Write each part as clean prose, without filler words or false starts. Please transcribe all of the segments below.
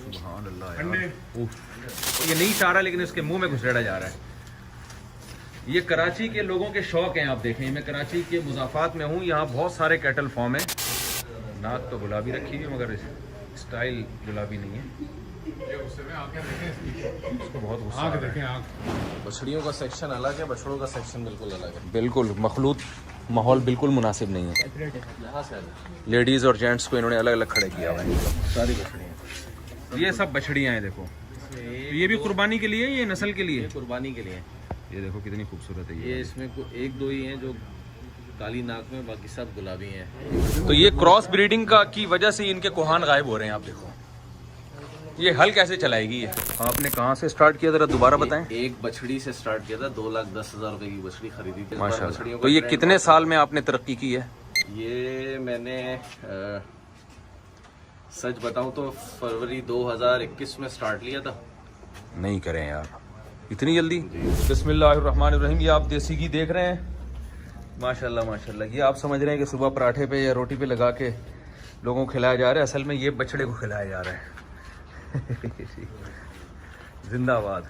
सुभान अल्लाह यार। ये नहीं चाह रहा लेकिन इसके मुंह में घुसेड़ा जा रहा है। ये कराची के लोगों के शौक हैं। आप देखें, मैं कराची के मुजाफात में हूँ, यहाँ बहुत सारे कैटल फार्म है। नाक तो गुलाबी रखी है मगर स्टाइल गुलाबी नहीं है। इसको बहुत गुस्सा आ रहा है। बछड़ियों का सेक्शन अलग है, बछड़ों का सेक्शन बिल्कुल अलग है। बिल्कुल मखलूत माहौल बिल्कुल मुनासिब नहीं है। यहाँ से लेडीज़ और जेंट्स को इन्होंने अलग अलग खड़े किया हुआ है। सारी बछड़ियाँ, ये सब बछड़ियाँ हैं। देखो ये भी कुर्बानी के लिए, ये नस्ल के लिए, कुर्बानी के लिए। ये देखो कितनी खूबसूरत है। ये इसमें एक दो ही हैं जो काली नाक में, बाकी सब गुलाबी हैं। तो ये क्रॉस ब्रीडिंग का की वजह से इनके कोहान गायब हो रहे हैं। आप देखो ये हल कैसे चलाएगी ये। आपने कहाँ से स्टार्ट किया, जरा दोबारा बताएं। एक बछड़ी से स्टार्ट किया था, 2,10,000 रुपए की बछड़ी खरीदी थी माशाल्लाह। तो ये कितने साल में आपने तरक्की की है? ये मैंने सच बताऊं तो फरवरी 2021 में स्टार्ट लिया था। नहीं करें यार इतनी जल्दी। बिस्मिल्लाहिर्रहमानिर्रहीम। ये आप देसी घी देख रहे हैं, माशाल्लाह माशाल्लाह। ये आप समझ रहे हैं कि सुबह पराठे पे या रोटी पे लगा के लोगों को खिलाया जा रहा है, असल में ये बछड़े को खिलाया जा रहा है। जिंदाबाद।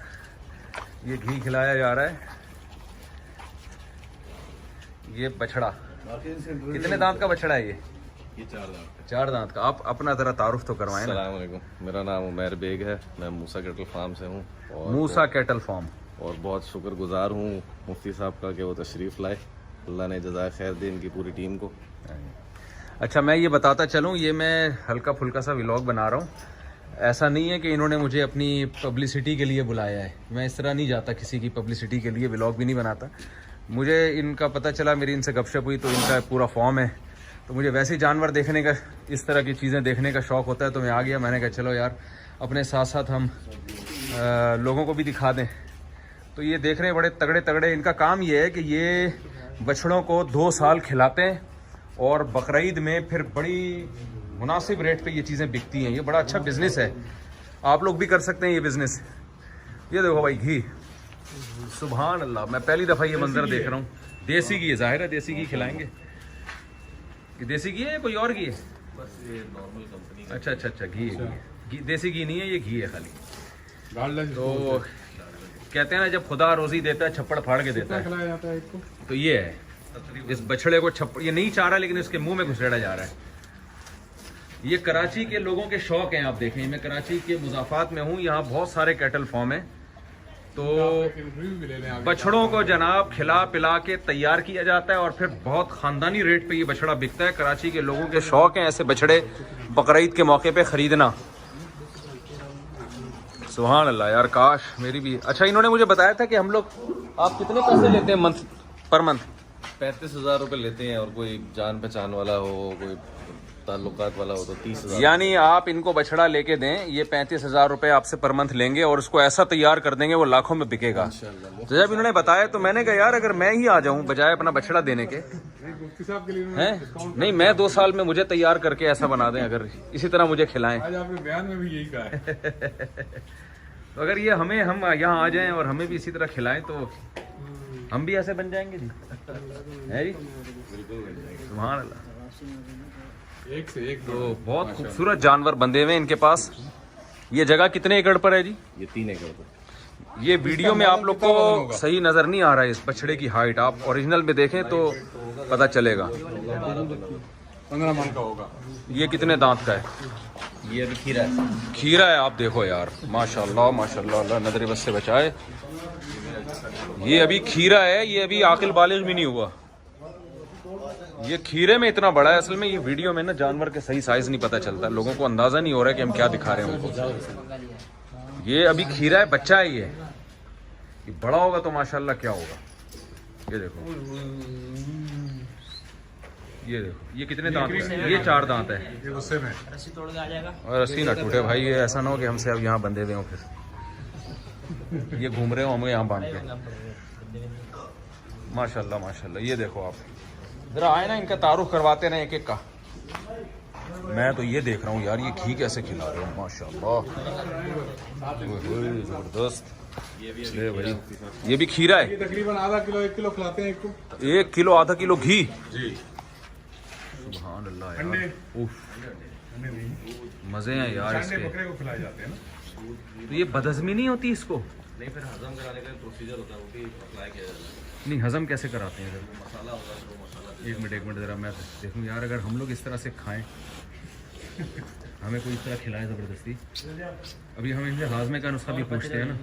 ये घी खिलाया जा रहा है। ये बछड़ा कितने दांत का बछड़ा है? ये 4 दांत का। आप अपना जरा तारुफ तो करवाएं ना। अस्सलाम वालेकुम, मेरा नाम उमैर बेग है, मैं मूसा कैटल फार्म से हूँ। मूसा कैटल फार्म। और बहुत शुक्रगुजार हूँ मुफ्ती साहब का कि वो तशरीफ़ लाए। अल्लाह ने जज़ाए खैर दे इनकी पूरी टीम को। अच्छा मैं ये बताता चलूँ, ये मैं हल्का फुल्का सा व्लॉग बना रहा हूँ। ऐसा नहीं है कि इन्होंने मुझे अपनी पब्लिसिटी के लिए बुलाया है। मैं इस तरह नहीं जाता किसी की पब्लिसिटी के लिए, व्लॉग भी नहीं बनाता। मुझे इनका पता चला, मेरी इनसे गपशप हुई तो इनका पूरा फॉर्म है। तो मुझे वैसे ही जानवर देखने का, इस तरह की चीज़ें देखने का शौक़ होता है। तो मैं आ गया, मैंने कहा चलो यार अपने साथ साथ हम लोगों को भी दिखा दें। तो ये देख रहे हैं बड़े तगड़े तगड़े। इनका काम ये है कि ये बछड़ों को 2 साल खिलाते हैं और बकरीद में फिर बड़ी मुनासिब रेट पे ये चीज़ें बिकती हैं। ये बड़ा अच्छा बिज़नेस है, आप लोग भी कर सकते हैं ये बिज़नेस। ये देखो भाई घी, सुभान अल्लाह। मैं पहली दफ़ा ये मंजर देख रहा हूँ। देसी घी है, जाहिर है देसी घी खिलाएंगे। ये देसी घी है या कोई और घी है? बस ये नॉर्मल कंपनी। अच्छा अच्छा अच्छा, घी है। घी देसी घी नहीं है, ये घी है खाली। तो कहते हैं ना जब खुदा रोज़ी देता है छप्पड़ फाड़ के देता है। तो ये है इस बछड़े को छप्पड़, ये नहीं चाह रहा लेकिन इसके मुंह में घुसेड़ा जा रहा है। ये कराची के लोगों के शौक हैं। आप देखें, मैं कराची के मुजाफात में हूँ, यहाँ बहुत सारे कैटल फार्म है। तो बछड़ों को जनाब खिला पिला के तैयार किया जाता है और फिर बहुत ख़ानदानी रेट पे ये बछड़ा बिकता है। कराची के लोगों के शौक हैं ऐसे बछड़े बकरीद के मौके पे ख़रीदना। सुभान अल्लाह यार, काश मेरी भी। अच्छा इन्होंने मुझे बताया था कि हम लोग, आप कितने पैसे लेते हैं पर मंथ? 35,000 रुपये लेते हैं, और कोई जान पहचान वाला हो, कोई ताल्लुकात वाला हो तो 30,000। यानी आप इनको बछड़ा लेके दें, ये 35,000 रुपये आपसे पर मंथ लेंगे और उसको ऐसा तैयार कर देंगे वो लाखों में बिकेगा। तो जब इन्होंने बताया तो मैंने कहा यार अगर मैं ही आ जाऊं बजाय अपना बछड़ा देने के, हैं नहीं, मैं 2 साल में मुझे तैयार करके ऐसा बना दें, अगर इसी तरह मुझे खिलाएं। आज आपने बयान में भी यही कहा है। तो अगर ये हम यहाँ आ जाएं और हमें भी इसी तरह खिलाएं तो हम भी ऐसे बन जाएंगे जी, है जी? सुभान अल्लाह। एक से एक। तो बहुत खूबसूरत जानवर बंधे हुए हैं इनके पास। ये जगह कितने एकड़ पर है जी? ये 3 एकड़ पर। ये वीडियो में आप लोग को सही नजर नहीं आ रहा है इस बछड़े की हाइट, आप ओरिजिनल में देखें तो पता चलेगा। 15 मन का होगा। ये कितने दांत का है? ये अभी खीरा है। खीरा है। आप देखो यार माशाल्लाह माशाल्लाह, अल्लाह नजर बस से बचाए। ये अभी खीरा है, ये अभी आकिल बालिग भी नहीं हुआ। ये खीरे में इतना बड़ा है। असल में ये वीडियो में ना जानवर के सही साइज नहीं पता चलता, लोगों को अंदाजा नहीं हो रहा है कि हम क्या दिखा रहे हैं उनको। ये अभी खीरा है, बच्चा है। ये बड़ा होगा तो माशाल्लाह क्या होगा। ये देखो, ये देखो, ये कितने दांत है? ये 4 दांत है। ये गुस्से में रस्सी तोड़ के आ जाएगा। और रस्सी ना टूटे भाई, ये ऐसा ना हो कि हमसे अब यहाँ बंधे हुए हो, फिर ये घूम रहे हो हमें यहाँ बांध के। माशाल्लाह माशाल्लाह। ये देखो आप जरा आए ना, इनका तारुफ करवाते रहे एक एक का। मैं तो ये देख रहा हूँ यार, ये घी कैसे खिला रहे हो माशाल्लाह, जबरदस्त। ये भाई ये भी खीरा है। तकरीबन आधा किलो 1 किलो खिलाते हैं एक को। 1 किलो आधा किलो घी जी। सुभान अल्लाह यार। अंडे। उफ मजे हैं यार अंडे इसके। बकरे को खिलाए जाते हैं ना। तो ये बदहजमी नहीं होती इसको? नहीं, फिर हजम कराने का प्रोसीजर होता है, वो भी अप्लाई किया जाता है। नहीं, हजम कैसे कराते हैं इधर? मसाला होता है, वो मसाला एक मिनट ज़रा मैं देखूँ यार, अगर हम लोग इस तरह से खाएं, हमें कोई इस तरह खिलाए ज़बरदस्ती। अभी हम इनसे हाजमे का नुस्खा भी पूछते हैं ना,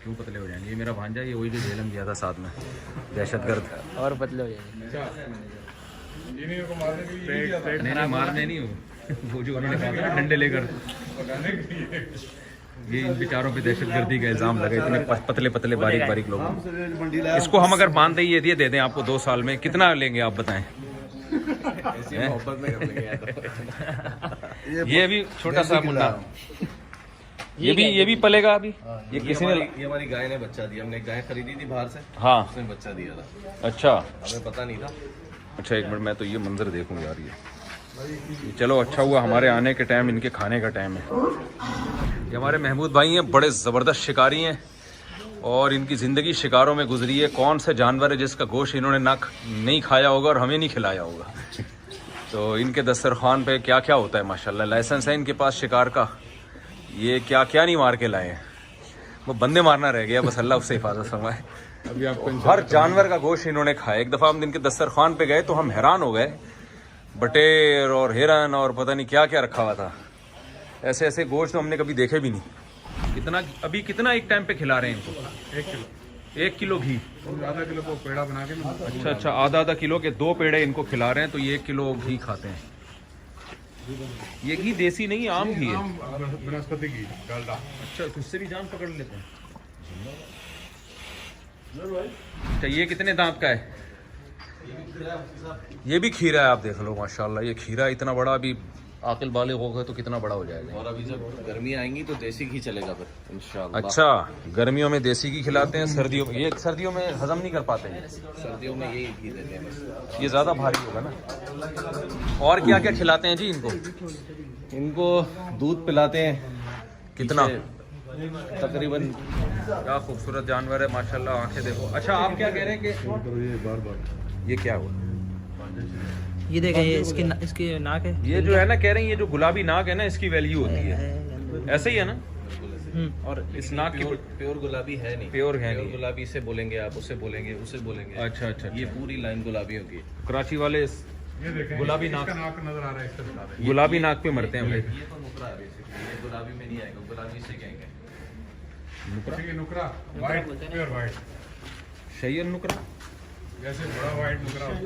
क्यों पतले हो जाएंगे। ये मेरा भांजा, ये वही जो झेलम गया था साथ में, दहशतगर्द। और पतले हो जाएंगे। अच्छा, इन्हीं को मारने के लिए किया था। नहीं मारने नहीं हो, वो जो उन्होंने कहा था ना डंडे लेकर, पकाने के लिए। ये इन बेचारों पे दहशतगर्दी का इल्ज़ाम लगा, इतने पतले पतले बारीक बारीक लोग। इसको हम अगर बांध दें, ये दे दें आपको 2 साल में, कितना लेंगे आप बताएं? ऐसी मोहब्बत में कर लेंगे। ये भी छोटा सा मुन्ना, ये भी पलेगा अभी। ये किसी ने, ये हमारी गाय ने बच्चा दिया, हमने एक गाय खरीदी थी बाहर से, हाँ उसने बच्चा दिया था, अच्छा हमें पता नहीं था। अच्छा, एक मिनट मैं तो ये मंजर देखूं यार। ये चलो अच्छा हुआ हमारे आने के टाइम इनके खाने का टाइम है। ये हमारे महमूद भाई हैं, बड़े ज़बरदस्त शिकारी हैं और इनकी ज़िंदगी शिकारों में गुजरी है। कौन सा जानवर है जिसका गोश्त इन्होंने नहीं खाया होगा और हमें नहीं खिलाया होगा। तो इनके दस्तरखान पे क्या क्या होता है माशाल्लाह। लाइसेंस है इनके पास शिकार का, ये क्या क्या नहीं मार के लाए हैं। वो बंदे मारना रह गया बस, अल्लाह उससे हिफाजत फरमाए। अभी आपको हर जानवर का गोश्त इन्होंने खाया। एक दफ़ा हम इनके दस्तरखान पे गए तो हम हैरान हो गए, बटेर और हिरन और पता नहीं क्या क्या रखा हुआ था। ऐसे ऐसे गोश्त तो हमने कभी देखे भी नहीं। अभी कितना एक टाइम पे खिला रहे हैं इनको? 1 किलो घी, आधा किलो को पेड़ा बना के। अच्छा आधा किलो के 2 पेड़े इनको खिला रहे हैं, तो ये 1 किलो घी खाते हैं। ये घी देसी नहीं, आम घी है। वनस्पति घी, डालडा। अच्छा, उससे भी जान पकड़ लेते हैं। अच्छा, ये कितने दांत का है? ये भी खीरा है, आप देख लो माशाल्लाह। ये खीरा इतना बड़ा, अभी आकिल बालिग हो गए तो कितना बड़ा हो जाएगा। और अभी जब गर्मी आएंगी तो देसी घी चलेगा फिर इंशाल्लाह। अच्छा, गर्मियों में देसी घी खिलाते हैं, सर्दियों में ये सर्दियों में हजम नहीं कर पाते हैं। सर्दियों में यही घी देते हैं बस। ये ज़्यादा भारी होगा ना। और क्या क्या खिलाते हैं जी इनको? इनको दूध पिलाते हैं। कितना? तकरीबन। क्या खूबसूरत जानवर है माशाल्लाह, आंखें देखो। अच्छा, आप क्या कह रहे हैं कि ये क्या हुआ? ये देखें, ये इसकी नाक है। ये जो है ना, कह रहे हैं ये जो गुलाबी नाक है ना, इसकी वैल्यू होती है। ऐसे ही है ना? और इस नाक की प्योर गुलाबी है नहीं। प्योर है नहीं। गुलाबी इसे बोलेंगे आप, उसे बोलेंगे, उसे बोलेंगे। अच्छा अच्छा, ये पूरी लाइन गुलाबी होगी। कराची वाले ये देखें, गुलाबी इसका नाक नाक नजर आ रहा है, इससे बता दें। गुलाबी नाक पे मरते हैं भाई। ये तो नुकरा है बेसिकली, ये गुलाबी में नहीं आएगा। गुलाबी से कहेंगे ठीक है, नुकरा वाइट, प्योर वाइट, शैयन नुकरा, जैसे बड़ा वाइट नुकरा होता है।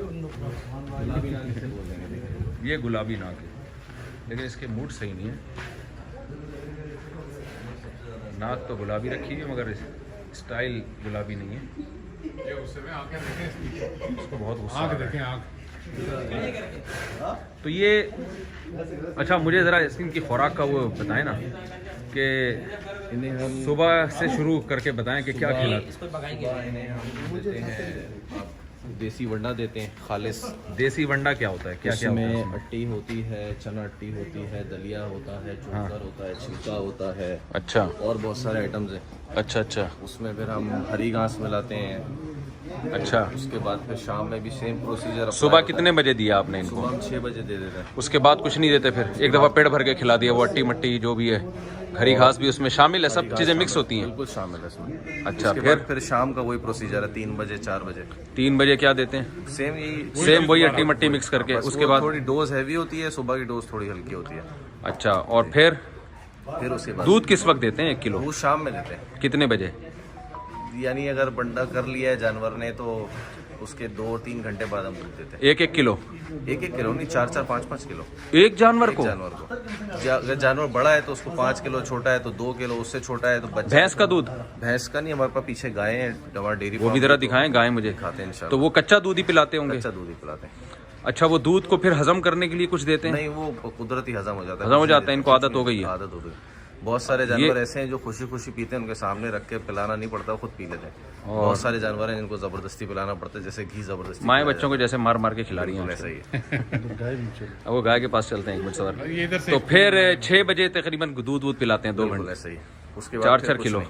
गुलाबी नाक इसे बोल देंगे। ये गुलाबी नाक है, लेकिन इसके मूड सही नहीं है। नाक तो गुलाबी रखी है मगर स्टाइल गुलाबी नहीं है। ये उससे में आंखें देखें इसकी, उसको बहुत गुस्सा आ आंख रहा है। देखें, आंख। तो ये अच्छा, मुझे ज़रा इनकी खुराक का वो बताएं ना कि इन्हें हम सुबह से शुरू करके बताएं कि क्या खिलाते इसको पकाएंगे। इन्हें हम देते हैं देसी वंडा देते हैं खालिस। देसी वंडा क्या होता है? क्या क्या होता है इसमें उसमें? अट्टी होती है, चना अट्टी होती है, दलिया होता है, चोकर होता है, छिलका होता है अच्छा और बहुत सारे आइटम्स हैं। अच्छा अच्छा उसमें फिर हम हरी घास मिलाते हैं। अच्छा। उसके बाद फिर शाम में भी सेम प्रोसीजर। सुबह कितने बजे दिया आपने इनको? सुबह हम 6 बजे दे देते हैं। उसके बाद कुछ नहीं देते? फिर एक दफ़ा पेट भर के खिला दिया, वो अट्टी मट्टी जो भी है, हरी घास भी उसमें शामिल है, सब चीज़ें मिक्स होती हैं? बिल्कुल शामिल है इसमें। अच्छा, उसके बाद फिर शाम का वही प्रोसीजर है, 3 बजे 4 बजे 3 बजे क्या देते हैं? सेम यही। सेम वही अट्टी मट्टी मिक्स करके। बस उसके वो बाद थोड़ी डोज हैवी होती है, सुबह की डोज थोड़ी हल्की होती है। अच्छा, और फिर उसके बाद दूध किस वक्त देते हैं? 1 किलो दूध शाम में देते हैं। कितने बजे? यानी अगर बंडा कर लिया है जानवर ने तो उसके 2-3 घंटे बाद हम दूध देते हैं। 1 किलो? 1 किलो नहीं, 4-4, 5-5 किलो एक जानवर को? जानवर को। अगर जानवर बड़ा है तो उसको 5 किलो, छोटा है तो 2 किलो, उससे छोटा है तो बच्चा। भैंस का दूध? भैंस का नहीं, हमारे पास पीछे गाय है, हमारा डेयरी वो भी जरा दिखाएं गाय मुझे। खाते हैं इंशाल्लाह। तो वो कच्चा दूध ही पिलाते होंगे? कच्चा दूध ही पिलाते हैं। अच्छा, वो दूध को फिर हजम करने के लिए कुछ देते हैं? नहीं, वो कुदरती हजम हो जाता है। हजम हो जाता है, इनको आदत हो गई है। आदत हो गई। बहुत सारे जानवर ऐसे हैं जो खुशी खुशी पीते हैं, उनके सामने रख के पिलाना नहीं पड़ता, वो खुद पी लेते हैं। बहुत सारे जानवर हैं जिनको जबरदस्ती पिलाना पड़ता है, जैसे घी जबरदस्ती। माएँ बच्चों को जैसे मार मार के खिला रही हैं। ऐसा ही है। अब वो गाय के पास चलते हैं एक मिनट सर। ये इधर से तो फिर 6 बजे तकरीबन दूध पिलाते हैं 2 बिल्कुल घंटे? ऐसा ही। उसके बाद 4-4 फिर किलो? कुछ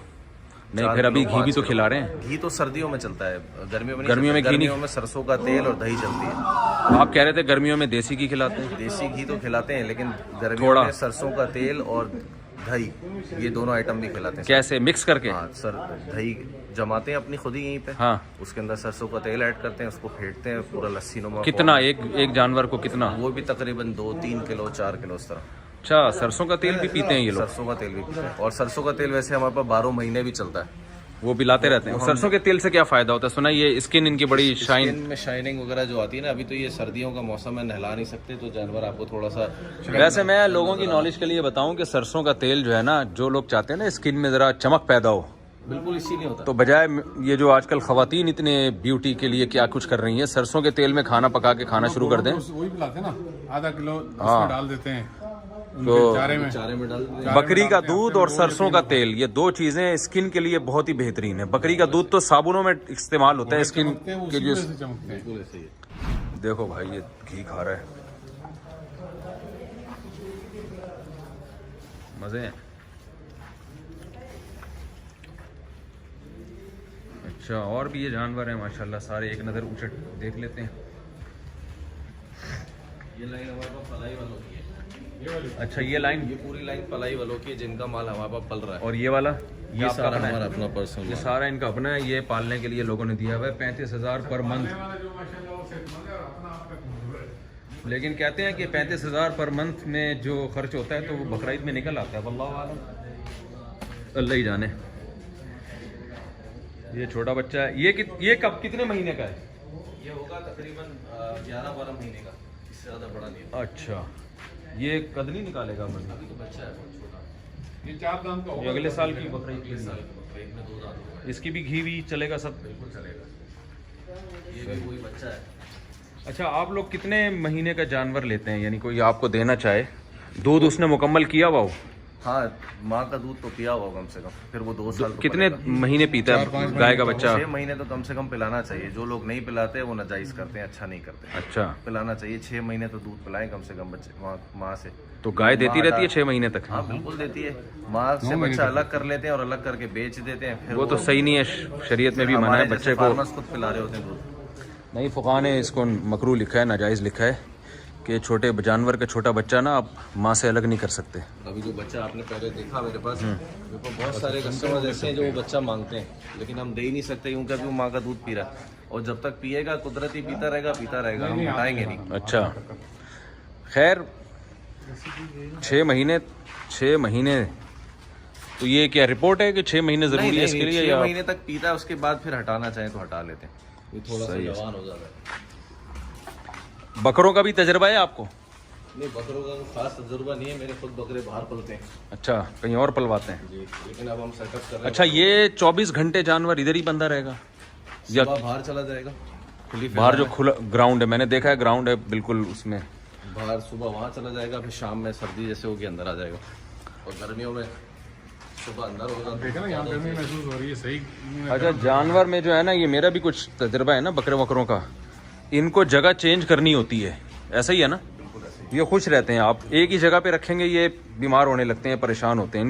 नहीं, 4 फिर अभी किलो, घी भी 5 तो किलो। खिला रहे हैं। घी तो सर्दियों में चलता है, गर्मियों में नहीं गर्मियों चलता। में घी नहीं। गर्मियों में सरसों का तेल और दही चलती है। आप कह रहे थे गर्मियों में देसी घी खिलाते हैं। देसी घी तो खिलाते हैं, लेकिन गर्मियों में सरसों का तेल और दही, ये दोनों आइटम भी खिलाते हैं। कैसे मिक्स करके? हाँ सर, दही जमाते हैं अपनी खुद ही यहीं पे। हाँ। उसके अंदर सरसों का तेल ऐड करते हैं, उसको फेंटते हैं पूरा लस्सी नुमा। कितना एक जानवर को कितना? वो भी तकरीबन 2-3 किलो 4 किलो इस तरह। अच्छा, सरसों का तेल भी पीते हैं ये लोग? सरसों का तेल भी पीते हैं, और सरसों का तेल वैसे हमारे पास 12 महीने भी चलता है, वो पिलाते रहते हैं। सरसों के तेल से क्या फायदा होता है? सुना ये स्किन इनकी बड़ी शाइन, स्किन में शाइनिंग वगैरह जो आती है ना। अभी तो ये सर्दियों का मौसम है, नहला नहीं सकते, तो जानवर आपको थोड़ा सा। वैसे मैं लोगों की नॉलेज के लिए बताऊं कि सरसों का तेल जो है ना, जो लोग चाहते हैं ना स्किन में जरा चमक पैदा हो, बिल्कुल इसीलिए होता है। तो बजाय ये जो आजकल खवातीन इतने ब्यूटी के लिए क्या कुछ कर रही हैं, सरसों के तेल में खाना पका के खाना शुरू कर दें। वही पिलाते हैं ना, आधा किलो हाँ। उसमें डाल देते हैं तो चारे में डाल बकरी का दूध और सरसों का तेल, ये दो चीजें स्किन के लिए बहुत ही बेहतरीन है। बकरी का दूध तो साबुनों में इस्तेमाल होता है स्किन के जो। चमकते हैं। बिल्कुल ऐसे ही है। देखो भाई ये घी खा रहा है, मजे हैं। अच्छा, और भी ये जानवर हैं माशाल्लाह सारे, एक नज़र ऊंचे देख लेते हैं। ये लाइन हमारे पास पलाई वालों की है। अच्छा, ये लाइन, ये पूरी लाइन पलाई वालों की है, जिनका माल हमारे पास पल रहा है। और ये वाला ये आपका सारा अपना है? हमारा अपना पर्सनल ये सारा इनका अपना है, ये पालने के लिए लोगों ने दिया हुआ है 35,000 पर मंथ। जो माशाल्लाह वो सेहतमंद है और अपना आपका कमजोर है। लेकिन कहते हैं कि 35,000 पर मंथ में जो खर्च होता है तो वो बकरीद में निकल आता है। वल्लाहु आलम, अल्लाह ही जाने। ये छोटा बच्चा है, ये कब कितने महीने का है? ये होगा तकरीबन 11-12 महीने का, इससे ज़्यादा बड़ा नहीं है। अच्छा, ये कद नहीं निकालेगा अभी तो बच्चा है बहुत छोटा। ये 4 दाम का ये होगा। अगले साल की बकरीद के एक साल लिए। पेट में 2 दांत होगा। इसकी भी घी भी चलेगा सब? बिल्कुल चलेगा। ये भी वही बच्चा है। अच्छा, आप लोग कितने महीने का जानवर लेते हैं? यानी कोई आपको देना चाहे, दूध उसने मुकम्मल किया हुआ हो? हाँ, माँ का दूध तो पिया हुआ कम से कम, फिर वो 2 साल तो कितने पलेगा। महीने पीता है गाय का बच्चा? 6 महीने तो कम से कम पिलाना चाहिए। जो लोग नहीं पिलाते वो नाजायज करते हैं, अच्छा नहीं करते। अच्छा, पिलाना चाहिए, 6 महीने तो दूध पिलाएं कम से कम बच्चे माँ से। तो गाय देती रहती है 6 महीने तक? हाँ बिल्कुल देती है। माँ से बच्चा अलग कर लेते हैं और अलग करके बेच देते हैं, फिर वो तो सही नहीं है, शरीयत में भी मना है बच्चे को। फार्मर्स खुद पिला रहे होते हैं दूध। नहीं, फुकाहा ने इसको मकरू लिखा है, नाजायज़ लिखा है कि छोटे जानवर का छोटा बच्चा ना आप माँ से अलग नहीं कर सकते। अभी जो बच्चा आपने पहले देखा मेरे पास, मेरे पास बहुत सारे कस्टमर ऐसे हैं जो वो बच्चा मांगते हैं, लेकिन हम दे ही नहीं सकते क्योंकि अभी वो माँ का दूध पी रहा है, और जब तक पिएगा कुदरती पीता रहेगा, हम हटाएंगे नहीं। अच्छा, खैर 6 महीने तो ये क्या रिपोर्ट है कि 6 महीने ज़रूरी है इसके लिए? 6 महीने तक पीता है, उसके बाद फिर हटाना चाहें तो हटा लेते हैं, ये थोड़ा सा जवान हो जाता है। बकरों का भी तजर्बा है आपको? नहीं, बकरों का खास तजुर्बा नहीं है, मेरे खुद बकरे बाहर पलते हैं। अच्छा, कहीं और पलवाते हैं? जी, लेकिन अब हम सेटअप कर रहे हैं। अच्छा, ये 24 घंटे जानवर इधर ही बंधा रहेगा या सुबह बाहर चला जाएगा, खुली बाहर जो खुला ग्राउंड है? मैंने देखा है ग्राउंड है बिल्कुल, उसमें बाहर सुबह वहाँ चला जाएगा, फिर शाम में सर्दी जैसे होगी अंदर आ जाएगा, और गर्मियों में सुबह अंदर होगा। देखा ना, यहाँ गर्मी महसूस हो रही है, सही। अच्छा, जानवर में जो है ना, ये मेरा भी कुछ तजर्बा है ना बकरों का, इनको जगह चेंज करनी होती है, ऐसा ही है ना? ये खुश रहते हैं, आप एक ही जगह पे रखेंगे ये बीमार होने लगते हैं, परेशान होते हैं।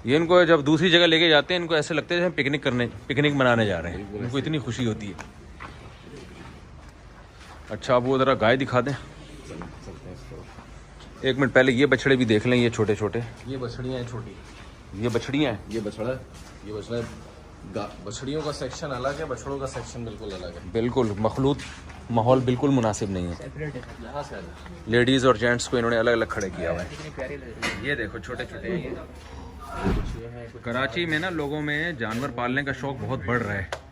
इनको जब दूसरी जगह लेके जाते हैं, इनको ऐसे लगता है जैसे पिकनिक मनाने जा रहे हैं, इनको इतनी खुशी होती है। अच्छा, अब वो ज़रा गाय दिखा दें। एक मिनट पहले ये बछड़े भी देख लें, ये छोटे छोटे, ये बछड़ियाँ हैं छोटी, ये बछड़ियाँ हैं। ये बछड़ा है, ये बछड़ा है। बछड़ियों का सेक्शन अलग है, बछड़ों का सेक्शन बिल्कुल अलग है। बिल्कुल मखलूत माहौल बिल्कुल मुनासिब नहीं है। यहाँ से आ जाए। लेडीज़ और जेंट्स को इन्होंने अलग अलग खड़े किया हुआ है। कितनी प्यारी लग रही है। ये देखो छोटे छोटे हैं ये। कराची में ना लोगों में जानवर पालने का शौक बहुत बढ़ रहा है।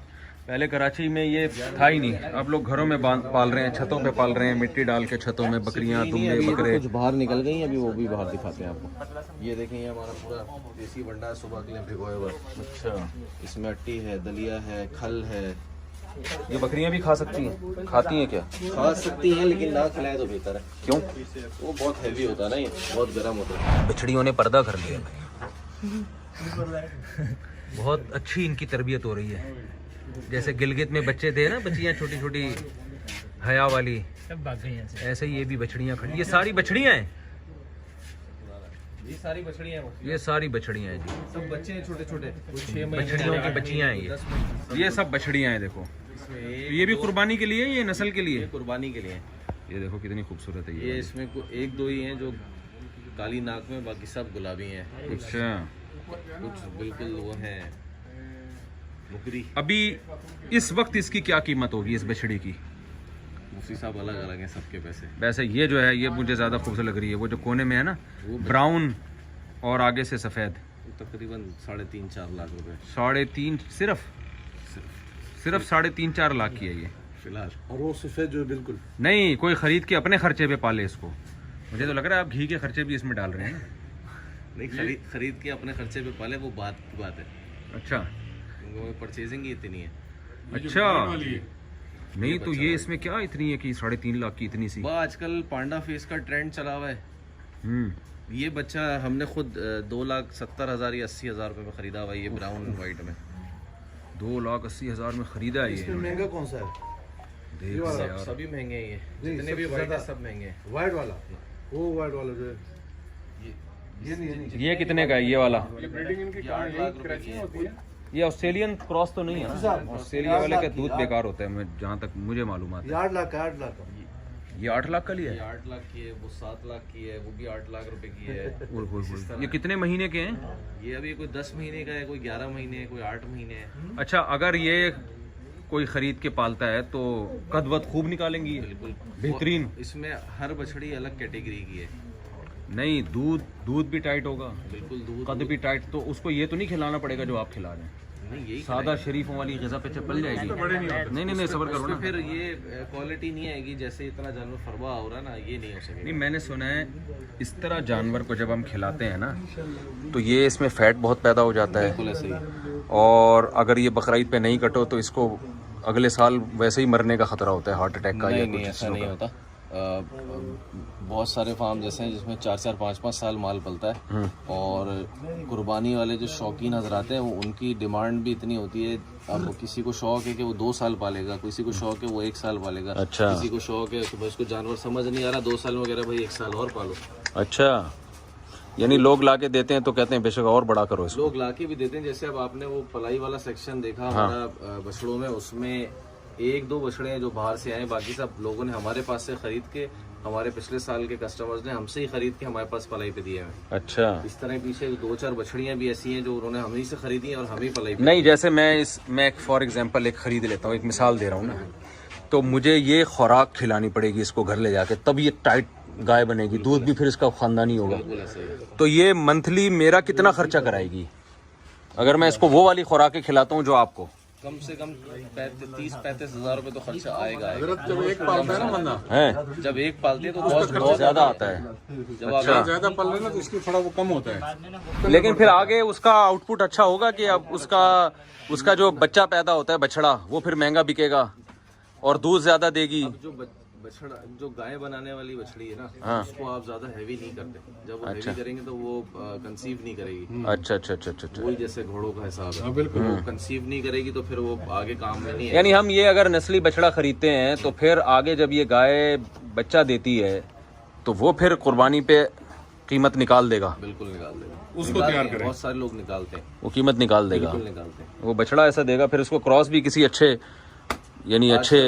पहले कराची में ये था ही नहीं, अब लोग घरों में पाल रहे हैं, छतों पे पाल रहे हैं, मिट्टी डाल के छतों में बकरियां, दुम्बे, बकरे। कुछ बाहर निकल गई हैं, अभी वो भी बाहर दिखाते हैं आपको। ये देखें, ये हमारा पूरा देसी बंडा है, सुबह के लिए भिगोए हुआ। अच्छा, इसमें अट्टी है, दलिया है, खल है। ये बकरियां भी खा सकती हैं? खाती हैं क्या? खा सकती हैं, लेकिन ना खिलाए तो बेहतर है। क्यों? वो बहुत हैवी होता है ना, ये बहुत गर्म होता है। बछड़ियों ने पर्दा कर लिया बहुत अच्छी इनकी तरबियत हो रही है। जैसे गिलगित में बच्चे थे ना, बच्चियां छोटी छोटी हया वाली, सब भाग गई यहाँ से। ऐसे ही ये भी बछड़ियां खड़ी। ये सारी बछड़ियां हैं? ये सारी बछड़ियाँ हैं, ये सारी बछड़ियां हैं जी, सब बच्चे हैं छोटे छोटे, कुछ 6 महीने बछड़ियों की बच्चियां हैं ये सब बछड़ियां हैं। देखो इसमें तो ये भी कुर्बानी के लिए है, ये नस्ल के लिए? ये कुर्बानी के लिए है। ये देखो कितनी खूबसूरत है ये इसमें एक दो ही हैं जो काली नाक में, बाकी सब गुलाबी हैं। अच्छा, कुछ बिल्कुल वो हैं मुकरी। अभी इस वक्त इसकी क्या कीमत होगी इस बछड़ी की? मुफ्ती साहब अलग अलग हैं सबके पैसे। वैसे ये जो है ये मुझे ज़्यादा खूबसूरत लग रही है, वो जो कोने में है ना ब्राउन और आगे से सफ़ेद, तकरीबन 3.5-4 लाख रुपए 3.5 सिर्फ 3.5-4 लाख की है ये फिलहाल। और वो सफेद जो बिल्कुल नहीं, कोई खरीद के अपने खर्चे पे पाले इसको? मुझे तो लग रहा है आप घी के खर्चे भी इसमें डाल रहे हैं। नहीं, खरीद के अपने खर्चे पे पाले वो बात की बात है। अच्छा परचेजिंग ही इतनी है। अच्छा, वाली है। नहीं तो ये इसमें क्या इतनी है कि 3.5 लाख की इतनी सी? वह आजकल पांडा फेस का ट्रेंड चला हुआ है। ये बच्चा हमने खुद 2,70,000 या 80,000 रुपए में खरीदा हुआ है, ये ब्राउन वाइट में 2,80,000 में खरीदा है ये। महंगा कौन सा है? देख लो यार, सभी महंगे हैं ये, नहीं, जितने भी सबसे वाइट है ज्यादा- सब महंगे हैं। वाइट वाला, वो वाइट वाला जो है ये नहीं ये कितने का है ये वाला? ब्रीडिंग इनकी 8 लाख रुपए की है। होती है। ये ऑस्ट्रेलियन क्रॉस तो नहीं है ना? ऑस्ट्रेलिया वाले का दूध बेकार होता है, मैं जहाँ तक मुझे मालूम है। 8 लाख का 8 लाख का ये 8 लाख का लिया ये है? 8 लाख की है, वो 7 लाख की है, वो भी 8 लाख रुपए की है। ओए होए होए। ये कितने महीने के हैं? ये अभी कोई 10 महीने का है, कोई 11 महीने है, कोई 8 महीने है। अच्छा, अगर ये कोई खरीद के पालता है तो कद वद खूब निकालेंगी? बिल्कुल बेहतरीन। इसमें हर बछड़ी अलग कैटेगरी की है। नहीं, दूध भी टाइट होगा, बिल्कुल दूध कद भी टाइट, तो उसको ये तो नहीं खिलाना पड़ेगा जो आप खिला रहे हैं? नहीं, यही सादा शरीफों वाली ग़िज़ा पे चल जाएगी? नहीं सबर करो ना। फिर ये क्वालिटी नहीं आएगी, जैसे इतना जानवर फरवा हो रहा है ना, ये नहीं हो सकेगा। नहीं, मैंने सुना है इस तरह जानवर को जब हम खिलाते हैं ना तो ये इसमें फैट बहुत पैदा हो जाता है, बिल्कुल ऐसे ही। और अगर ये बकरीद पे नहीं कटो तो इसको अगले साल वैसे ही मरने का खतरा होता है, हार्ट अटैक का या नहीं, कुछ नहीं, इस ऐसा चीज़ों नहीं का। होता। बहुत सारे फार्म जैसे हैं जिसमें 4-4, 5-5 साल माल पलता है, और कुर्बानी वाले जो शौकीन हजरात हैं वो उनकी डिमांड भी इतनी होती है। अब किसी को शौक है कि वो 2 साल पालेगा, किसी को शौक है वो 1 साल पालेगा, अच्छा। किसी को शौक है कि भाई इसको जानवर समझ नहीं आ रहा 2 साल में वगैरह, भाई 1 साल और पालो। अच्छा, यानी लोग लाके देते हैं तो कहते हैं बेशक और बड़ा करो इसको। लोग लाके भी देते हैं। जैसे अब आपने वो पलाई वाला सेक्शन देखा हमारा बछड़ों में, उसमें 1-2 बछड़े हैं जो बाहर से आए, बाकी सब लोगों ने हमारे पास से खरीद के, हमारे पिछले साल के कस्टमर्स ने हमसे ही खरीद के हमारे पास पलाई पे दिए हैं। अच्छा, इस तरह पीछे 2-4 बछड़ियां भी ऐसी हैं जो उन्होंने हम ही से खरीदी हैं और हम ही पलाई पे। नहीं, जैसे मैं फॉर एग्जांपल एक खरीद लेता हूँ, एक मिसाल दे रहा हूँ ना, तो मुझे ये खुराक खिलानी पड़ेगी इसको घर ले जाके, तब ये टाइट गाय बनेगी, दूध भी फिर इसका खानदानी होगा। बिल्कुल ऐसे ही। तो ये मंथली मेरा कितना खर्चा कराएगी अगर मैं इसको वो वाली खुराकें खिलाता हूँ जो आपको? कम से कम 30-35 हज़ार रुपए तो खर्चा आएगा। जब एक पालता है ना बंदा, है जब एक पालते हैं तो बहुत ज्यादा आता है। जब अच्छा, ज्यादा पाल रहे ना तो इसलिए थोड़ा वो कम होता है। लेकिन फिर आगे उसका आउटपुट अच्छा होगा कि अब उसका जो बच्चा पैदा होता है बछड़ा, वो फिर महंगा बिकेगा और दूध ज्यादा देगी। जो बछड़ा, जो गाय बनाने वाली बछड़ी है ना, हाँ। उसको आप ज्यादा हैवी नहीं करते। जब वो हैवी करेंगे तो वो कंसीव नहीं करेगी। अच्छा अच्छा अच्छा अच्छा। वही जैसे घोड़ों का हिसाब है, बिल्कुल। वो कंसीव नहीं करेगी तो फिर वो आगे काम में नहीं है। यानी हम ये अगर नस्ली बछड़ा खरीदते हैं तो फिर आगे जब ये गाय बच्चा देती है तो वो फिर कुर्बानी पे कीमत निकाल देगा? बिल्कुल निकाल देगा। उसको तैयार निकालते हैं, करें। बहुत सारे लोग निकालते हैं, वो कीमत निकाल देगा, बिल्कुल निकालते हैं। वो बछड़ा ऐसा देगा, फिर उसको क्रॉस भी किसी अच्छे यानी अच्छे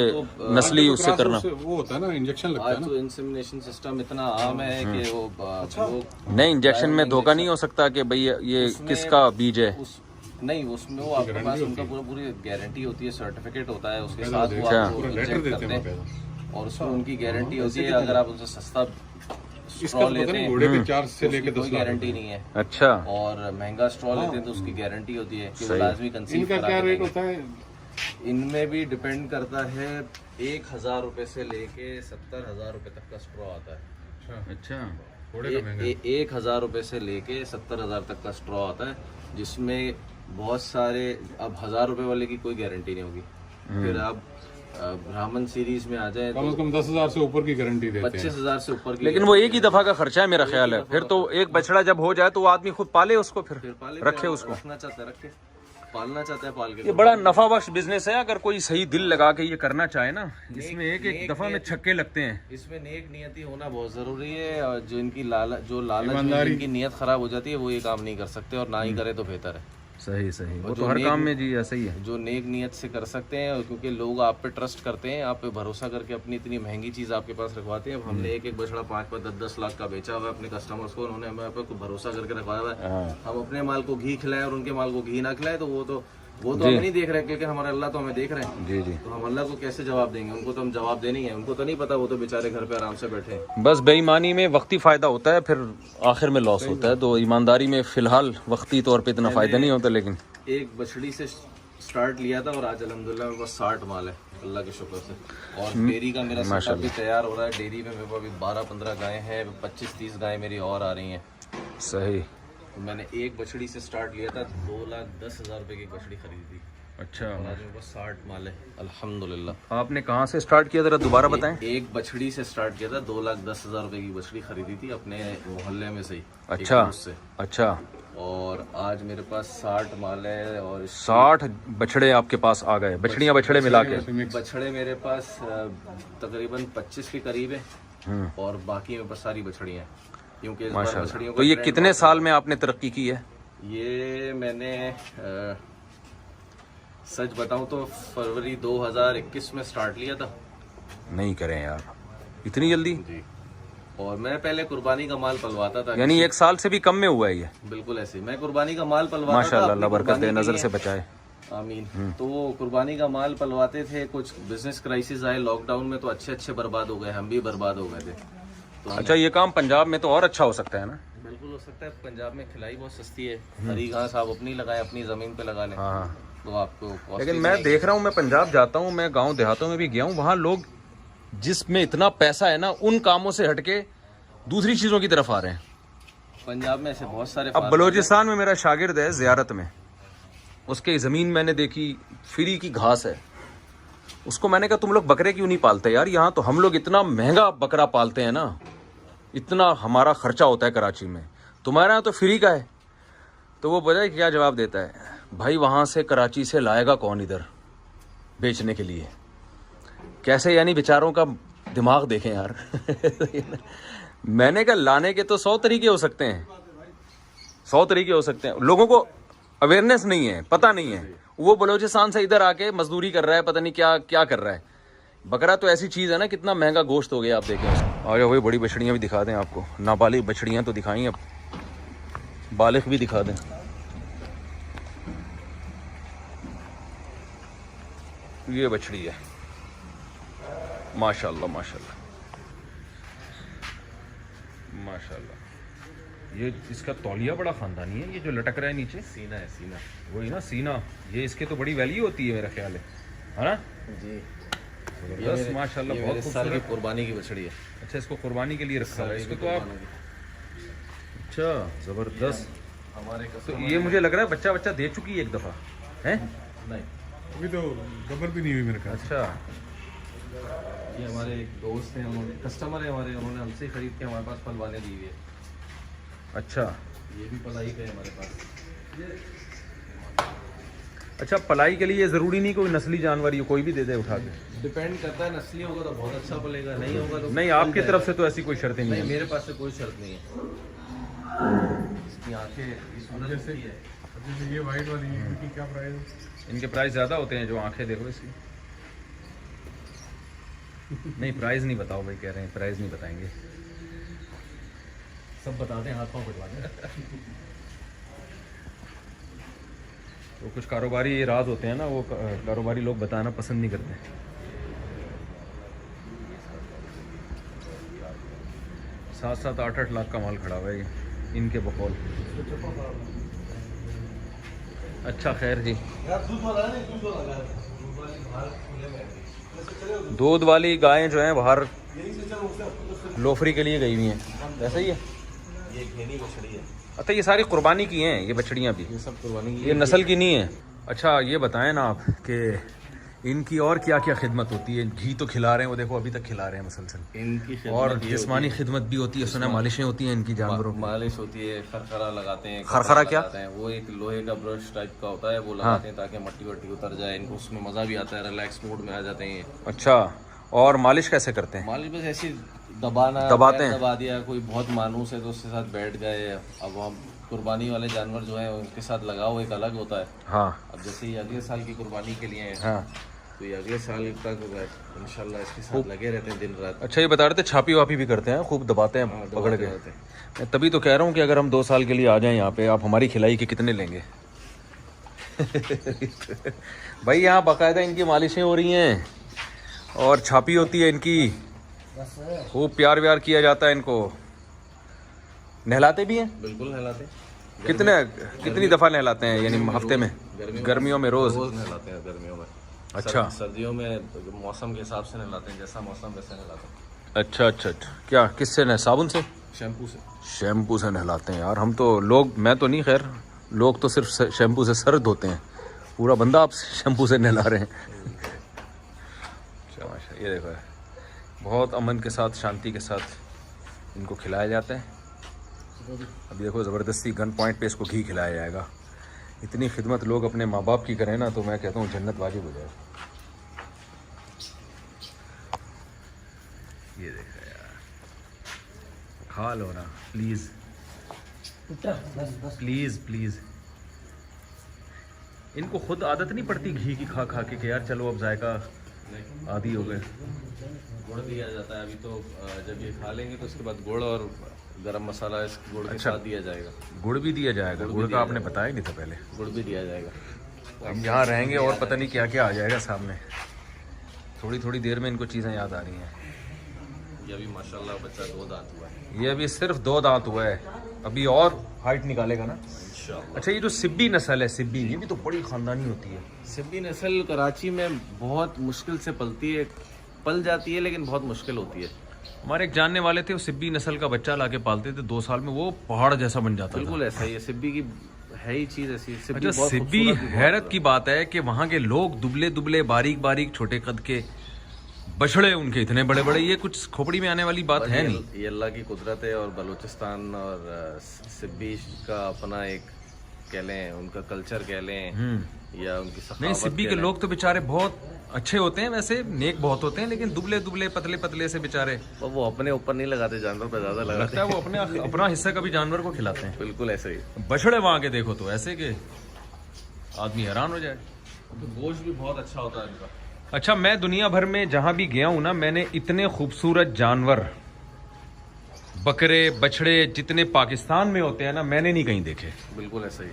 नस्ली उससे करना। वो होता है ना, इंजेक्शन लगता है आज ना। तो इंसेमिनेशन सिस्टम इतना आम है कि वो नहीं, इंजेक्शन में धोखा नहीं हो सकता कि भाई ये किसका बीज है? नहीं, उसमें वो आपके पास उनका पूरी गारंटी होती है, सर्टिफिकेट होता है उसके साथ, वो अच्छा। आपको इंजेक्ट करते हैं और उसमें उनकी गारंटी होती है। अगर आप उनसे सस्ता इसका स्ट्रॉ तो पता लेते नहीं, हैं घोड़े के 4 से उसकी लेके कोई 10 लाख गारंटी नहीं है, अच्छा, और महंगा स्ट्रॉ लेते हैं तो उसकी गारंटी होती है कि वो सही। लाजमी कंसीव इनका करा क्या के रेट देंगे। होता है? इनमें भी डिपेंड करता है, 1,000 रुपए से लेके 70,000 रुपए तक का स्ट्रॉ आता है। अच्छा, घोड़े का महंगा। 1,000 रुपए से लेके 70,000 तक का स्ट्रॉ आता है, जिसमें बहुत सारे, अब 1,000 रुपए वाले की कोई गारंटी नहीं होगी। फिर आप ब्राह्मण सीरीज में आ जाए कम से तो कम 10,000 से ऊपर की गारंटी देते हैं। 25,000 से ऊपर की लेकिन वो एक ही दफा का खर्चा है मेरा ख्याल है। फिर तो एक बछड़ा जब हो जाए तो वो आदमी खुद पाले उसको, फिर पाले रखे उसको। रखना चाहता है रखे, पालना चाहता है पाल के। ये बड़ा नफा बख्श बिजनेस है अगर कोई सही दिल लगा के ये करना चाहे ना। इसमें एक दफा में छक्के लगते हैं। इसमें नेक नियति होना बहुत जरूरी है, और जो इनकी लालच में जिनकी नियत खराब हो जाती है वो ये काम नहीं कर सकते, और ना ही करे तो बेहतर है। सही सही, वो और तो जो हर नेक- काम में जी ऐसा ही है। जो नेक नियत से कर सकते हैं, क्योंकि लोग आप पे ट्रस्ट करते हैं, आप पे भरोसा करके अपनी इतनी महंगी चीज़ आपके पास रखवाते हैं। अब हमने एक एक बछड़ा 5-5, 10-10 लाख का बेचा हुआ है अपने कस्टमर्स को, उन्होंने हमें पे भरोसा करके रखवाया हुआ है। हाँ हम अपने माल को घी खिलाएं और उनके माल को घी ना खिलाएं, तो वो तो हम नहीं देख रहे, क्योंकि हमारे अल्लाह तो हमें देख रहे हैं। जी जी। तो हम अल्लाह को कैसे जवाब देंगे? उनको तो हम जवाब देने ही है, उनको तो नहीं पता, वो तो बेचारे घर पे आराम से बैठे हैं। बस बेईमानी में वक्ती फ़ायदा होता है, फिर आखिर में लॉस होता है। तो ईमानदारी में फ़िलहाल वक्ती तौर पे इतना फ़ायदा नहीं होता, लेकिन एक बछड़ी से स्टार्ट लिया था और आज अल्हम्दुलिल्लाह मेरे पास 60 माल है अल्लाह के शुक्र से। और डेयरी का मेरा सेटअप भी तैयार हो रहा है। डेयरी में मेरे पास अभी 12-15 गायें हैं, 25-30 गायें मेरी और आ रही हैं। सही। तो मैंने एक बछड़ी से स्टार्ट लिया था, 2,10,000 रुपये की बछड़ी खरीदी थी। अच्छा, और आज मेरे पास 60 माल है अल्हम्दुलिल्लाह। आपने कहाँ से स्टार्ट किया, ज़रा दोबारा बताएं। एक बछड़ी से स्टार्ट किया था, 2,10,000 रुपये की बछड़ी खरीदी थी अपने मोहल्ले में से ही। अच्छा एक दोस्त से। अच्छा, और आज मेरे पास 60 माल है। और 60 बछड़े आपके पास आ गए, बछड़ियाँ बछड़े मिला के। बछड़े मेरे पास तकरीबन 25 के करीब है और बाकी मेरे पास सारी बछड़ियाँ हैं, क्योंकि इस बार बछड़ियों माशाल्लाह। का तो ये ट्रेंड कितने बहुत साल में आपने तरक्की की है? ये मैंने सच बताऊं तो फरवरी 2021 में स्टार्ट लिया था। नहीं करें यार, इतनी जल्दी। जी। और मैं पहले कुर्बानी का माल पलवाता था। यानी 1 साल से भी कम में हुआ है ये। बिल्कुल ऐसे मैं कुर्बानी का माल पलवाता था माशाल्लाह, अपनी अल्लाह बरकत दे, कुर्बानी के नज़र लिए। से बचाए। आमीन। तो वो कुर्बानी का माल पलवाते थे, कुछ बिजनेस क्राइसिस आए लॉकडाउन में, तो अच्छे बर्बाद हो गए, हम भी बर्बाद हो गए थे। तो अच्छा, ये काम पंजाब में तो और अच्छा हो सकता है ना? बिल्कुल हो सकता है। पंजाब में खिलाई बहुत सस्ती है, हरी घास आप अपनी लगाए, अपनी जमीन पे लगा लें, हाँ, तो आपको cost लेकिन ही मैं नहीं। देख रहा हूँ, मैं पंजाब जाता हूँ, मैं गांव देहातों में भी गया हूँ, वहाँ लोग जिसमें इतना पैसा है ना, उन कामों से हटके दूसरी चीज़ों की तरफ आ रहे हैं। पंजाब में ऐसे बहुत सारे अब बलूचिस्तान में मेरा शागिर्द है ज़ियारत में, उसके ज़मीन मैंने देखी, फ्री की घास है। उसको मैंने कहा तुम लोग बकरे क्यों नहीं पालते यार? यहाँ तो हम लोग इतना महंगा बकरा पालते हैं ना, इतना हमारा खर्चा होता है कराची में, तुम्हारे यहाँ तो फ्री का है। तो वो पता है क्या जवाब देता है? भाई वहाँ से कराची से लाएगा कौन इधर बेचने के लिए? कैसे, यानी बेचारों का दिमाग देखें यार। मैंने कहा लाने के तो 100 तरीके हो सकते हैं, 100 तरीके हो सकते हैं। लोगों को अवेयरनेस नहीं है, पता नहीं है। वो बलूचिस्तान से इधर आके मजदूरी कर रहा है, पता नहीं क्या क्या कर रहा है। बकरा तो ऐसी चीज़ है ना, कितना महंगा गोश्त हो गया। आप देखें, आ जाओ भाई, बड़ी बछड़ियाँ भी दिखा दें आपको। नाबालिग बछड़ियाँ तो दिखाई, अब बालिग भी दिखा दें। ये बछड़ी है, माशाल्लाह माशाल्लाह माशाल्लाह। ये इसका तौलिया बड़ा खानदानी है, ये जो लटक रहा है नीचे सीना है, सीना। वही ना, सीना। ये इसके तो बड़ी वैल्यू होती है मेरा ख्याल है ना? जी। जबरदस्त माशाल्लाह, बहुत साल की खूबसूरत। कुर्बानी की बछड़ी है। अच्छा, इसको कुर्बानी के लिए रखा हुआ है इसको तो आप? अच्छा, ज़बरदस्त। हमारे तो ये मुझे लग रहा है बच्चा बच्चा दे चुकी है एक दफ़ा, है? नहीं, अभी तो गबर भी नहीं हुई मेरे ख्याल से। अच्छा, ये हमारे एक दोस्त हैं, उन्होंने कस्टमर है हमारे, उन्होंने हमसे खरीद के हमारे पास पलवाने दी हुई है। अच्छा ये भी पलाई पे है हमारे पास। अच्छा, पलाई के लिए ज़रूरी नहीं कोई नस्ली जानवर ये कोई भी दे दे उठा के? डिपेंड करता है, नस्ली होगा तो बहुत अच्छा पलेगा, नहीं होगा तो नहीं, आपकी तरफ से तो ऐसी कोई शर्तें नहीं नहीं, है। मेरे पास से कोई शर्त नहीं है। इसकी आंखें इस सूरत जैसे की है। जैसे ये वाइट वाली है, इनकी क्या प्राइस है? इनके प्राइस ज़्यादा होते हैं, जो आंखें देखो इसकी। नहीं, प्राइस नहीं बताओ भाई, कह रहे हैं प्राइस नहीं बताएंगे। सब बता दें, हाथ पाँव कटवा दें। तो कुछ कारोबारी राज होते हैं ना, वो कारोबारी लोग बताना पसंद नहीं करते। सात सात 8-8 लाख का माल खड़ा हुआ है ये, इनके बकौल। अच्छा खैर जी, दूध वाली गायें जो हैं बाहर लोफरी के लिए गई हुई हैं, ऐसा ही है? ये घेनी बछड़ी है। अच्छा, ये सारी कुर्बानी की हैं ये बछड़ियाँ भी? ये सब कुर्बानी की ये नस्ल की नहीं है? अच्छा, ये बताएं ना आप कि इनकी और क्या क्या खिदमत होती है? घी तो खिला रहे हैं, वो देखो अभी तक खिला रहे हैं मुसलसल। इनकी खिदमत और ये जिस्मानी होती खिदमत भी होती है, सुना मालिशें होती हैं इनकी जानवरों है, की। मालिश होती है, खरखरा लगाते हैं। खरखरा क्या? लगाते हैं, वो एक लोहे का ब्रश टाइप का होता है, वो लगाते हैं ताकि मट्टी वट्टी उतर जाए। इनको उसमें मज़ा भी आता है, रिलैक्स मूड में आ जाते हैं। अच्छा, और मालिश कैसे करते हैं? मालिश बस ऐसी दबाते हैं। दबा दिया, कोई बहुत मानूस है तो उसके साथ बैठ गए। अब हम कुर्बानी वाले जानवर जो है उनके साथ लगाव एक अलग होता है। हाँ अब जैसे ये अगले साल की कुर्बानी के लिए हैं, हाँ। तो ये अगले साल तक इंशाल्लाह इसके साथ लगे रहते हैं दिन रात। अच्छा, ये बता रहे थे छापी वापी भी करते हैं, खूब दबाते हैं हाँ, पकड़ के। दबाते हैं। मैं तभी तो कह रहा हूँ कि अगर हम 2 साल के लिए आ जाएं यहाँ पे, आप हमारी खिलाई के कितने लेंगे? भाई यहाँ बाकायदा इनकी मालिशें हो रही हैं और छापी होती है इनकी, खूब प्यार व्यार किया जाता है इनको। नहलाते भी हैं? बिल्कुल नहलाते। कितनी दफ़ा नहलाते हैं, यानी हफ्ते में? गर्मियों में रोज़ नहलाते हैं, गर्मियों में। अच्छा। सर्दियों में मौसम के हिसाब से नहलाते हैं, जैसा मौसम वैसे नहलाते हैं। अच्छा अच्छा अच्छा। क्या किससे नह, साबुन से? शैम्पू से। शैम्पू से नहलाते हैं यार। हम तो लोग, मैं तो नहीं, खैर लोग तो सिर्फ शैम्पू से सर धोते हैं, पूरा बंदा आप शैम्पू से नहला रहे हैं। अच्छा, ये देखो, बहुत अमन के साथ, शांति के साथ इनको खिलाया जाता है। अब देखो ज़बरदस्ती गन पॉइंट पे इसको घी खिलाया जाएगा। इतनी खिदमत लोग अपने माँ बाप की करें ना, तो मैं कहता हूँ जन्नत वाजिब हो जाए। ये देखो यार, खा लो ना प्लीज़ प्लीज़ प्लीज़। इनको खुद आदत नहीं पड़ती घी की खा खा के कि यार चलो अब जायका आदी हो गए? गुड़ दिया जाता है अभी तो, जब ये खा लेंगे तो उसके बाद गुड़ और गरम मसाला इस गुड़ के साथ दिया जाएगा। गुड़ भी दिया जाएगा? गुड़ का आपने बताया नहीं था पहले। गुड़ भी दिया जाएगा। हम यहाँ रहेंगे और पता नहीं क्या क्या आ जाएगा सामने। थोड़ी थोड़ी देर में इनको चीज़ें याद आ रही हैं। ये अभी माशाल्लाह बच्चा 2 दांत हुआ है। ये अभी सिर्फ 2 दांत हुआ है, अभी और हाइट निकालेगा ना इंशाल्लाह। अच्छा, ये जो सिब्बी नस्ल है, सिब्बी, ये भी तो बड़ी ख़ानदानी होती है। सिब्बी नस्ल कराची में बहुत मुश्किल से पलती है, पल जाती है लेकिन बहुत मुश्किल होती है। हमारे एक जानने वाले थे, वो सिब्बी नस्ल का बच्चा लाके पालते थे, 2 साल में वो पहाड़ जैसा बन जाता था। बिल्कुल ऐसा ही है, सिब्बी की है ही चीज़ ऐसी है। अच्छा, सिब्बी हैरत की बात है कि वहाँ के लोग दुबले दुबले, बारीक बारीक, छोटे कद के, बछड़े उनके इतने बड़े बड़े, ये कुछ खोपड़ी में आने वाली बात है नहीं। ये अल्लाह की कुदरत है। और बलूचिस्तान और सिब्बी का अपना एक कह लें, उनका कल्चर कह लें, या उनकी नहीं, सखावत सिब्बी के लोग तो बेचारे बहुत अच्छे होते हैं, वैसे नेक बहुत होते हैं, लेकिन दुबले दुबले, पतले पतले से बेचारे। तो वो अपने ऊपर नहीं लगाते, जानवर पे ज्यादा लगाते लगता है वो अपना हिस्सा कभी जानवर को खिलाते हैं। बिल्कुल ऐसे ही। बछड़े वहाँ के देखो तो ऐसे के आदमी हैरान हो जाए। तो गोश्त भी बहुत अच्छा होता है इनका। अच्छा, मैं दुनिया भर में जहाँ भी गया हूँ ना, मैंने इतने खूबसूरत जानवर, बकरे बछड़े जितने पाकिस्तान में होते हैं ना, मैंने नहीं कहीं देखे। बिल्कुल ऐसा ही।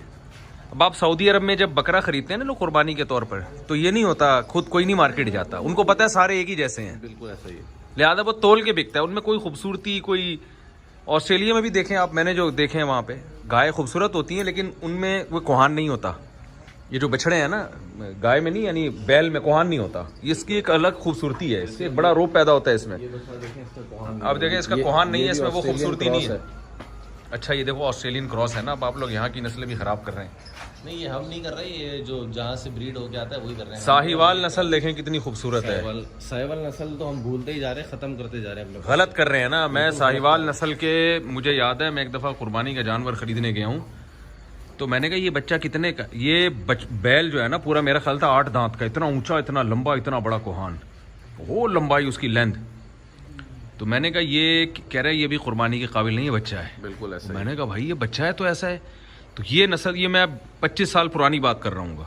अब आप सऊदी अरब में जब बकरा खरीदते हैं ना लोग कुर्बानी के तौर पर, तो ये नहीं होता, खुद कोई नहीं मार्केट जाता, उनको पता है सारे एक ही जैसे हैं, बिल्कुल ऐसा ही। लिहाजा वो तोल के बिकता है, उनमें कोई खूबसूरती, कोई। ऑस्ट्रेलिया में भी देखें आप, मैंने जो देखे हैं वहाँ पे गाय खूबसूरत होती हैं, लेकिन उनमें वो कोहान नहीं होता। ये जो बछड़े हैं ना, गाय में नहीं, यानी बैल में कोहान नहीं होता। इसकी एक अलग खूबसूरती है, इससे एक बड़ा रोप पैदा होता है इसमें। अब देखें, इसका कोहान नहीं है, इसमें वो खूबसूरती नहीं है। अच्छा, ये देखो ऑस्ट्रेलियन क्रॉस है ना। अब आप लोग यहाँ की नस्लें भी खराब कर रहे हैं। नहीं, ये हम नहीं कर रहे, ये जो जहाँ से ब्रीड होके आता है वही कर रहे हैं। साहिवाल नस्ल देखें कितनी खूबसूरत है। साहिवाल नस्ल तो हम भूलते ही जा रहे हैं, खत्म करते जा रहे हैं अपने। गलत कर रहे हैं ना। मैं साहिवाल नस्ल के, मुझे याद है मैं एक दफ़ा कुर्बानी का जानवर खरीदने गया हूँ, तो मैंने कहा ये बच्चा कितने का, ये बैल जो है ना पूरा, मेरा ख्याल था 8 दांत का, इतना ऊंचा, इतना लंबा, इतना बड़ा कोहान, वो लंबाई उसकी लेंथ। तो मैंने कहा ये कह रहा है ये भी कुर्बानी के काबिल नहीं है, बच्चा है। बिल्कुल ऐसा। मैंने कहा भाई ये बच्चा है तो ऐसा है। तो ये नस्ल, ये मैं 25 साल पुरानी बात कर रहा हूँ।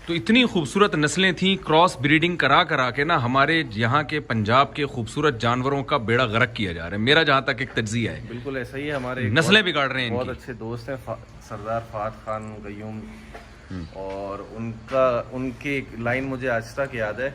तो इतनी खूबसूरत नस्लें थीं, क्रॉस ब्रीडिंग करा करा के ना हमारे यहाँ के पंजाब के खूबसूरत जानवरों का बेड़ा गर्क किया जा रहा है, मेरा जहाँ तक एक तज्जिया है। बिल्कुल ऐसा ही है। हमारे नस्लें बिगाड़ रहे हैं। बहुत अच्छे दोस्त हैं सरदार फात खान गयूम, और उनकी एक लाइन मुझे आज तक याद है।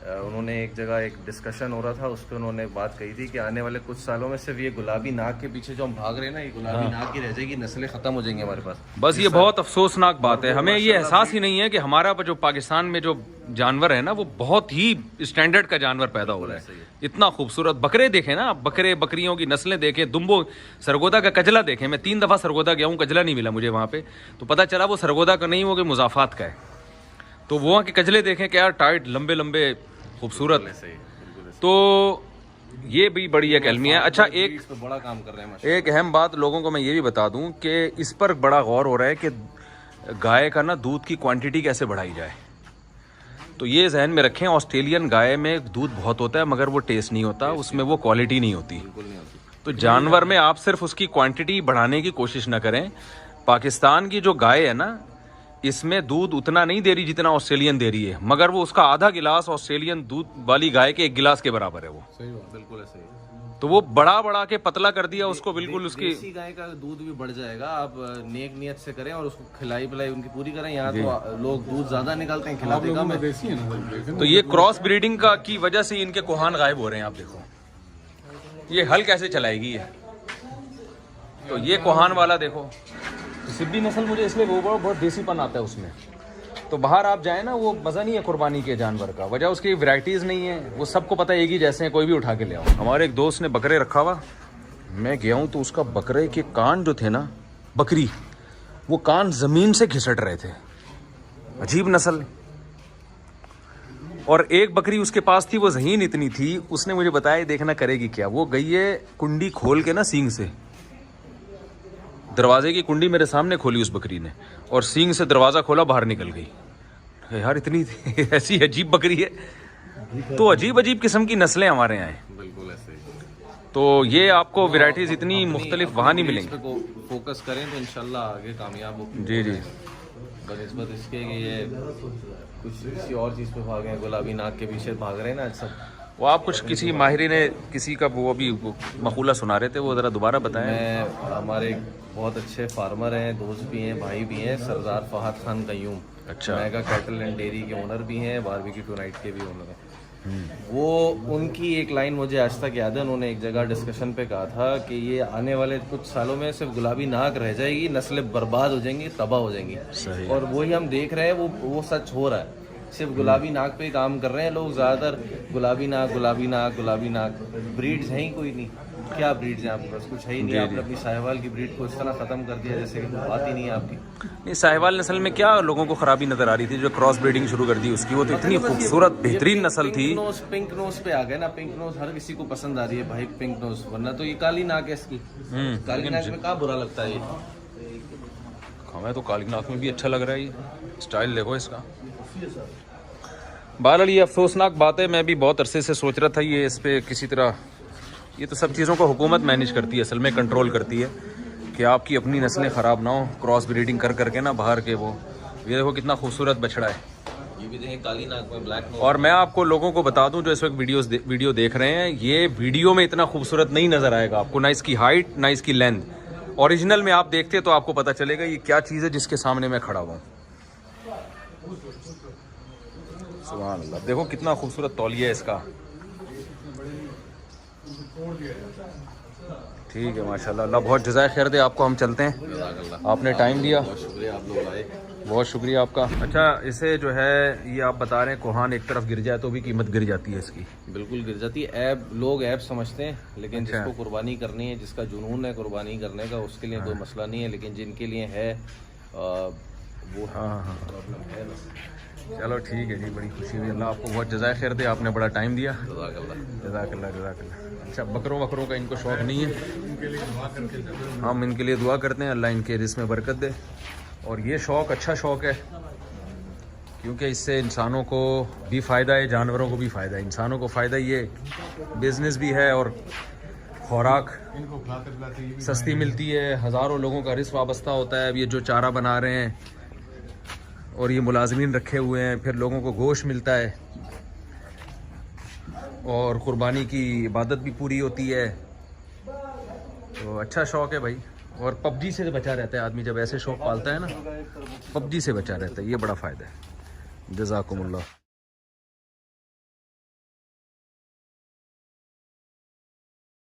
उन्होंने एक जगह एक डिस्कशन हो रहा था, उस पर उन्होंने बात कही थी कि आने वाले कुछ सालों में सिर्फ ये गुलाबी नाक के पीछे जो हम भाग रहे हैं ना, ये गुलाबी नाक ही रह जाएगी, नस्लें खत्म हो जाएंगी हमारे पास। बस ये बहुत अफसोसनाक बात है। हमें ये एहसास ही नहीं है कि हमारा जो पाकिस्तान में जो जानवर है ना, वो बहुत ही स्टैंडर्ड का जानवर पैदा हो रहा है। इतना खूबसूरत बकरे देखें ना, बकरे बकरियों की नस्लें देखें, दुम्बो, सरगोदा का कजला देखें। मैं 3 दफ़ा सरगोदा गया हूँ, कजला नहीं मिला मुझे वहाँ पे, तो पता चला वो सरगोदा का नहीं, वो कि मुजाफात का है। तो वहाँ के कजले देखें क्या टाइट, लंबे लंबे, खूबसूरत। तो ये भी बड़ी एक अलमिया है। अच्छा, एक बड़ा काम कर रहे हैं। एक अहम बात लोगों को मैं ये भी बता दूं कि इस पर बड़ा गौर हो रहा है कि गाय का ना दूध की क्वांटिटी कैसे बढ़ाई जाए। तो ये जहन में रखें, ऑस्ट्रेलियन गाय में दूध बहुत होता है मगर वो टेस्ट नहीं होता, उसमें वो क्वालिटी नहीं होती। बिल्कुल नहीं होती। तो जानवर में आप सिर्फ उसकी क्वांटिटी बढ़ाने की कोशिश ना करें। पाकिस्तान की जो गाय है ना, इसमें दूध उतना नहीं दे रही जितना ऑस्ट्रेलियन दे रही है, मगर वो उसका आधा गिलास ऑस्ट्रेलियन दूध वाली गाय के 1 गिलास के बराबर है वो। सही बात। बिल्कुल ऐसे ही। तो वो बड़ा के पतला कर दिया उसको, बिल्कुल उसकी। देसी गाय का दूध भी बढ़ जाएगा, आप नेक नियत से करें और उसको खिलाई पिलाई उनकी पूरी करें। यहाँ तो लोग दूध ज्यादा निकालते हैं, खिलाते कम है। देसी है ना देखें तो ये क्रॉस ब्रीडिंग का की वजह से इनके कोहान गायब हो रहे हैं। आप देखो ये हल कैसे चलाएगी ये। तो ये कोहान वाला देखो, तो सिब्बी नस्ल मुझे इसलिए वो बहुत देसीपन आता है उसमें। तो बाहर आप जाए ना, वो मज़ा नहीं है कुर्बानी के जानवर का, वजह उसकी वैरायटीज़ नहीं है, वो सबको पता है एक ही जैसे हैं, कोई भी उठा के ले आओ। हमारे एक दोस्त ने बकरे रखा हुआ, मैं गया हूँ तो उसका बकरे के कान जो थे ना, बकरी वो कान ज़मीन से घिसट रहे थे, अजीब नस्ल। और एक बकरी उसके पास थी, वो ज़हीन इतनी थी, उसने मुझे बताया देखना करेगी क्या। वो गई है कुंडी खोल के ना सींग से, दरवाजे की कुंडी मेरे सामने खोली उस बकरी ने, और सींग से दरवाज़ा खोला, बाहर निकल गई। यार इतनी ऐसी अजीब बकरी है। तो अजीब अजीब किस्म की नस्लें हमारे यहाँ हैं। बिल्कुल ऐसे ही। तो ये आपको वैरायटीज़ इतनी मुख्तलिफ वहाँ नहीं मिलेंगी। फोकस करें तो इंशाल्लाह आगे कामयाब हो। जी जी। बनिस्बत इसके कि ये कुछ किसी और चीज़ पे भाग रहे हैं, गुलाबी नाक के पीछे भाग रहे हैं ना सब। वो आप कुछ किसी माहिर ने किसी का वो अभी मकूला सुना रहे थे, वो ज़रा दोबारा बताएं। मैं हमारे बहुत अच्छे फार्मर हैं, दोस्त भी हैं, भाई भी हैं, सरदार फहद खान कयूम। अच्छा। मेगा कैटल एंड डेयरी के ओनर भी हैं, बारबेक्यू टू नाइट के भी ओनर हैं। वो उनकी एक लाइन मुझे आज तक याद है, उन्होंने एक जगह डिस्कशन पे कहा था कि ये आने वाले कुछ सालों में सिर्फ गुलाबी नाक रह जाएगी, नस्लें बर्बाद हो जाएंगी, तबाह हो जाएंगी। सही। और वही हम देख रहे हैं, वो सच हो रहा है। सिर्फ गुलाबी नाक पे ही काम कर रहे हैं लोग ज़्यादातर, गुलाबी नाक गुलाबी नाक गुलाबी नाक। ब्रीड्स हैं ही कोई नहीं, क्या ब्रीड्स हैं आपके पास? कुछ है ही नहीं। आपने अपनी साहिवाल की ब्रीड को इस तरह ख़त्म कर दिया जैसे कि बात ही नहीं है आपकी। नहीं, साहिवाल नस्ल में क्या लोगों को खराबी नजर आ रही थी जो क्रॉस ब्रीडिंग शुरू कर दी उसकी? वो तो इतनी खूबसूरत बेहतरीन नस्ल थी। पिंक नोज पे आ गए ना, पिंक नोज हर किसी को पसंद आ रही है भाई, पिंक नोज। वरना तो ये काली नाक है इसकी। काली नाक में क्या बुरा लगता है ये? हमें तो काली नाक में भी अच्छा लग रहा है ये स्टाइल, देखो इसका। बहरहाल ये अफसोसनाक बात है, मैं भी बहुत अरसे से सोच रहा था ये इस पे किसी तरह, ये तो सब चीज़ों को हुकूमत मैनेज करती है, असल में कंट्रोल करती है कि आपकी अपनी नस्लें ख़राब ना हो क्रॉस ब्रीडिंग कर करके ना बाहर के। वो ये देखो कितना खूबसूरत बछड़ा है, ये भी देखें काली नाक में ब्लैक नोज। और मैं आपको लोगों को बता दूं जो इस वक्त वीडियो देख रहे हैं, ये वीडियो में इतना खूबसूरत नहीं नज़र आएगा आपको, ना इसकी हाइट ना इसकी लेंथ। ओरिजिनल में आप देखते तो आपको पता चलेगा ये क्या चीज़ है जिसके सामने मैं खड़ा हुआ हूँ। सुभान अल्लाह, देखो कितना खूबसूरत तौलिया है इसका। ठीक है माशाल्लाह, अल्लाह बहुत जज़ाए खैर दे आपको। हम चलते हैं, आपने टाइम दिया, बहुत शुक्रिया, आप लोग आए, बहुत शुक्रिया आपका। अच्छा, इसे जो है ये आप बता रहे हैं कोहान एक तरफ गिर जाए तो भी कीमत गिर जाती है इसकी? बिल्कुल गिर जाती है। ऐब लोग ऐब समझते हैं, लेकिन अच्छा। जिसको कुर्बानी करनी है, जिसका जुनून है कुर्बानी करने का, उसके लिए कोई मसला नहीं है। लेकिन जिनके लिए है वो हाँ। प्रॉब्लम है बस। चलो ठीक है जी, बड़ी खुशी हुई, अल्लाह आपको बहुत जज़ाए खैर दे, आपने बड़ा टाइम दिया। जज़ाकल्लाह। जज़ाकल्लाह। अच्छा, बकरों का इनको शौक़ नहीं है, हम इनके लिए दुआ करते हैं, अल्लाह इनके रिज़्क़ में बरकत दे। और ये शौक़ अच्छा शौक़ है क्योंकि इससे इंसानों को भी फ़ायदा है, जानवरों को भी फ़ायदा है। इंसानों को फ़ायदा ये बिज़नेस भी है और खुराक सस्ती मिलती है, हज़ारों लोगों का रिस्क वाबस्ता होता है। अब ये जो चारा बना रहे हैं और ये मुलाजमीन रखे हुए हैं, फिर लोगों को गोश्त मिलता है और कुर्बानी की इबादत भी पूरी होती है। तो अच्छा शौक़ है भाई। और पबजी से बचा रहता है आदमी, जब ऐसे शौक़ पालता है ना, पबजी से बचा रहता है, ये बड़ा फ़ायदा है। जज़ाकुमुल्लाह।